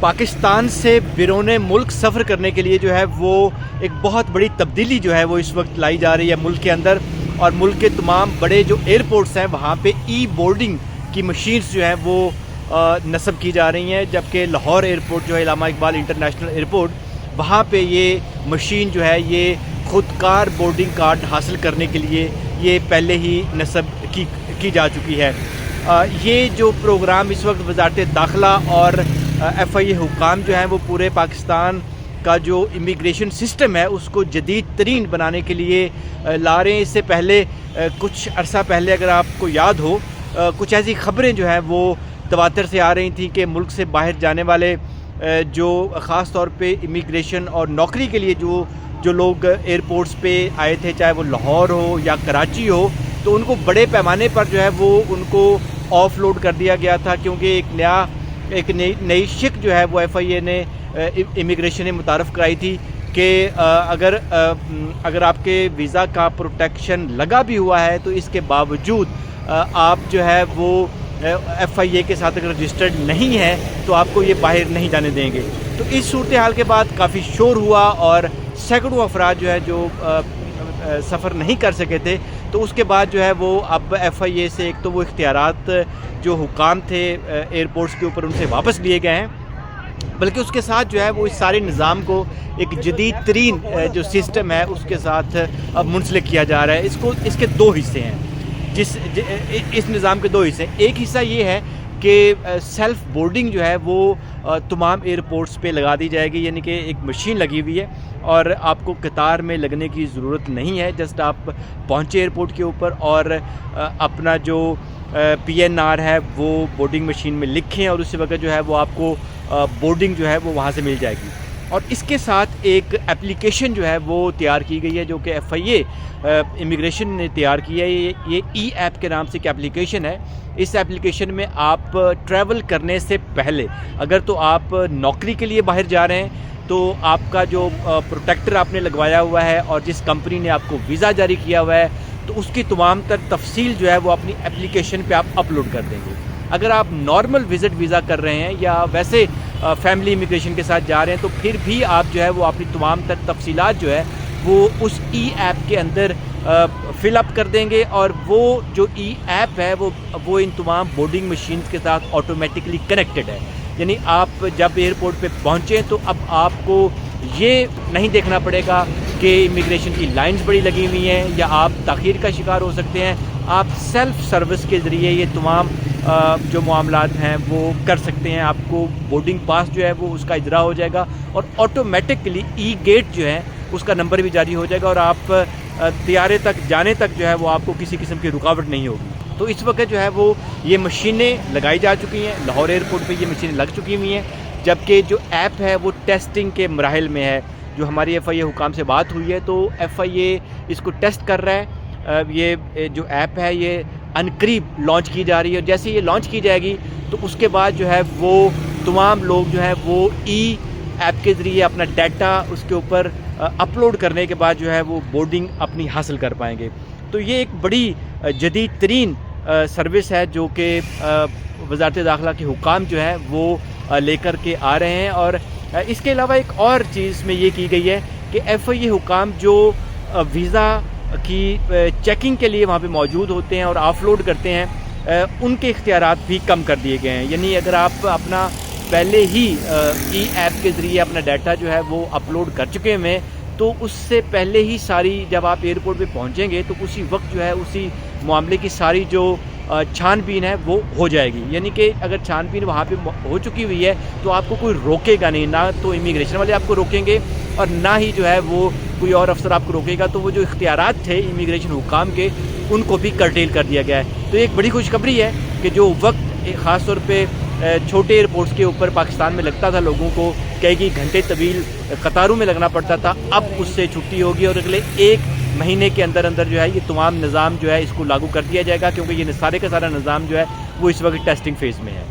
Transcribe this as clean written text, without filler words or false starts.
پاکستان سے بیرون ملک سفر کرنے کے لیے جو ہے وہ ایک بہت بڑی تبدیلی جو ہے وہ اس وقت لائی جا رہی ہے ملک کے اندر، اور ملک کے تمام بڑے جو ایئرپورٹس ہیں وہاں پہ ای بورڈنگ کی مشینز جو ہیں وہ نصب کی جا رہی ہیں، جبکہ لاہور ایئرپورٹ جو ہے علامہ اقبال انٹرنیشنل ایئرپورٹ، وہاں پہ یہ مشین جو ہے یہ خودکار بورڈنگ کارڈ حاصل کرنے کے لیے یہ پہلے ہی نصب کی جا چکی ہے۔ یہ جو پروگرام اس وقت وزارت داخلہ اور ایف آئی اے حکام جو ہیں وہ پورے پاکستان کا جو امیگریشن سسٹم ہے اس کو جدید ترین بنانے کے لیے لا رہے ہیں۔ اس سے پہلے کچھ عرصہ پہلے اگر آپ کو یاد ہو کچھ ایسی خبریں جو ہیں وہ تواتر سے آ رہی تھیں کہ ملک سے باہر جانے والے جو خاص طور پہ امیگریشن اور نوکری کے لیے جو لوگ ایئرپورٹس پہ آئے تھے، چاہے وہ لاہور ہو یا کراچی ہو، تو ان کو بڑے پیمانے پر جو ہے وہ ان کو آف لوڈ کر دیا گیا تھا، کیونکہ ایک نئی شک جو ہے وہ ایف آئی اے نے امیگریشن نے متعارف کرائی تھی کہ اگر آپ کے ویزا کا پروٹیکشن لگا بھی ہوا ہے تو اس کے باوجود آپ جو ہے وہ ایف آئی اے کے ساتھ اگر رجسٹرڈ نہیں ہے تو آپ کو یہ باہر نہیں جانے دیں گے۔ تو اس صورتحال کے بعد کافی شور ہوا اور سینکڑوں افراد جو ہے جو سفر نہیں کر سکے تھے، تو اس کے بعد جو ہے وہ اب ایف آئی اے سے ایک تو وہ اختیارات جو حکام تھے ایئرپورٹس کے اوپر ان سے واپس لیے گئے ہیں، بلکہ اس کے ساتھ جو ہے وہ اس سارے نظام کو ایک جدید ترین جو سسٹم ہے اس کے ساتھ اب منسلک کیا جا رہا ہے۔ اس کے دو حصے ہیں، اس نظام کے دو حصے ہیں۔ ایک حصہ یہ ہے کہ سیلف بورڈنگ جو ہے وہ تمام ایئرپورٹس پہ لگا دی جائے گی، یعنی کہ ایک مشین لگی ہوئی ہے اور آپ کو قطار میں لگنے کی ضرورت نہیں ہے، جسٹ آپ پہنچے ایئرپورٹ کے اوپر اور اپنا جو پی این آر ہے وہ بورڈنگ مشین میں لکھیں اور اسی وقت جو ہے وہ آپ کو بورڈنگ جو ہے وہ وہاں سے مل جائے گی۔ اور اس کے ساتھ ایک اپلیکیشن جو ہے وہ تیار کی گئی ہے جو کہ ایف آئی اے امیگریشن نے تیار کی ہے۔ یہ ای ایپ کے نام سے ایک اپلیکیشن ہے۔ اس اپلیکیشن میں آپ ٹریول کرنے سے پہلے اگر تو آپ نوکری کے لیے باہر جا رہے ہیں تو آپ کا جو پروٹیکٹر آپ نے لگوایا ہوا ہے اور جس کمپنی نے آپ کو ویزا جاری کیا ہوا ہے تو اس کی تمام تر تفصیل جو ہے وہ اپنی اپلیکیشن پہ آپ اپلوڈ کر دیں گے۔ اگر آپ نارمل وزٹ ویزا کر رہے ہیں یا ویسے فیملی امیگریشن کے ساتھ جا رہے ہیں تو پھر بھی آپ جو ہے وہ اپنی تمام تر تفصیلات جو ہے وہ اس ای ایپ کے اندر فل اپ کر دیں گے، اور وہ جو ای ایپ ہے وہ ان تمام بورڈنگ مشینز کے ساتھ آٹومیٹکلی کنیکٹڈ ہے۔ یعنی آپ جب ایئرپورٹ پہ پہنچیں تو اب آپ کو یہ نہیں دیکھنا پڑے گا کہ امیگریشن کی لائنز بڑی لگی ہوئی ہیں یا آپ تاخیر کا شکار ہو سکتے ہیں۔ آپ سیلف سروس کے ذریعے یہ تمام جو معاملات ہیں وہ کر سکتے ہیں۔ آپ کو بورڈنگ پاس جو ہے وہ اس کا اجرا ہو جائے گا اور آٹومیٹکلی ای گیٹ جو ہے اس کا نمبر بھی جاری ہو جائے گا، اور آپ طیارے تک جانے تک جو ہے وہ آپ کو کسی قسم کی رکاوٹ نہیں ہوگی۔ تو اس وقت جو ہے وہ یہ مشینیں لگائی جا چکی ہیں، لاہور ایئرپورٹ پہ یہ مشینیں لگ چکی ہوئی ہیں، جبکہ جو ایپ ہے وہ ٹیسٹنگ کے مراحل میں ہے۔ جو ہماری ایف آئی اے حکام سے بات ہوئی ہے تو ایف آئی اے اس کو ٹیسٹ کر رہا ہے۔ یہ جو ایپ ہے یہ عنقریب لانچ کی جا رہی ہے، اور جیسے یہ لانچ کی جائے گی تو اس کے بعد جو ہے وہ تمام لوگ جو ہے وہ ای ایپ کے ذریعے اپنا ڈیٹا اس کے اوپر اپلوڈ کرنے کے بعد جو ہے وہ بورڈنگ اپنی حاصل کر پائیں گے۔ تو یہ ایک بڑی جدید ترین سروس ہے جو کہ وزارت داخلہ کے حکام جو ہے وہ لے کر کے آ رہے ہیں۔ اور اس کے علاوہ ایک اور چیز میں یہ کی گئی ہے کہ ایف آئی اے حکام جو ویزا کی چیکنگ کے لیے وہاں پہ موجود ہوتے ہیں اور آف لوڈ کرتے ہیں ان کے اختیارات بھی کم کر دیے گئے ہیں۔ یعنی اگر آپ اپنا پہلے ہی ای ایپ کے ذریعے اپنا ڈیٹا جو ہے وہ اپلوڈ کر چکے ہیں تو اس سے پہلے ہی ساری جب آپ ایئرپورٹ پہ پہنچیں گے تو اسی وقت جو ہے اسی معاملے کی ساری جو چھان بین ہے وہ ہو جائے گی۔ یعنی کہ اگر چھان بین وہاں پہ ہو چکی ہوئی ہے تو آپ کو کوئی روکے گا نہیں، نہ تو امیگریشن والے آپ کو روکیں گے اور نہ ہی جو ہے وہ کوئی اور افسر آپ کو روکے گا۔ تو وہ جو اختیارات تھے امیگریشن حکام کے ان کو بھی کرٹیل کر دیا گیا ہے۔ تو ایک بڑی خوشخبری ہے کہ جو وقت خاص طور پہ چھوٹے ایئرپورٹس کے اوپر پاکستان میں لگتا تھا لوگوں کو کئی گھنٹے طویل قطاروں میں لگنا پڑتا تھا، اب اس سے چھٹی ہوگی اور اگلے ایک مہینے کے اندر جو ہے یہ تمام نظام جو ہے اس کو لاگو کر دیا جائے گا، کیونکہ یہ سارے کا سارا نظام جو ہے وہ اس وقت ٹیسٹنگ فیز میں ہے۔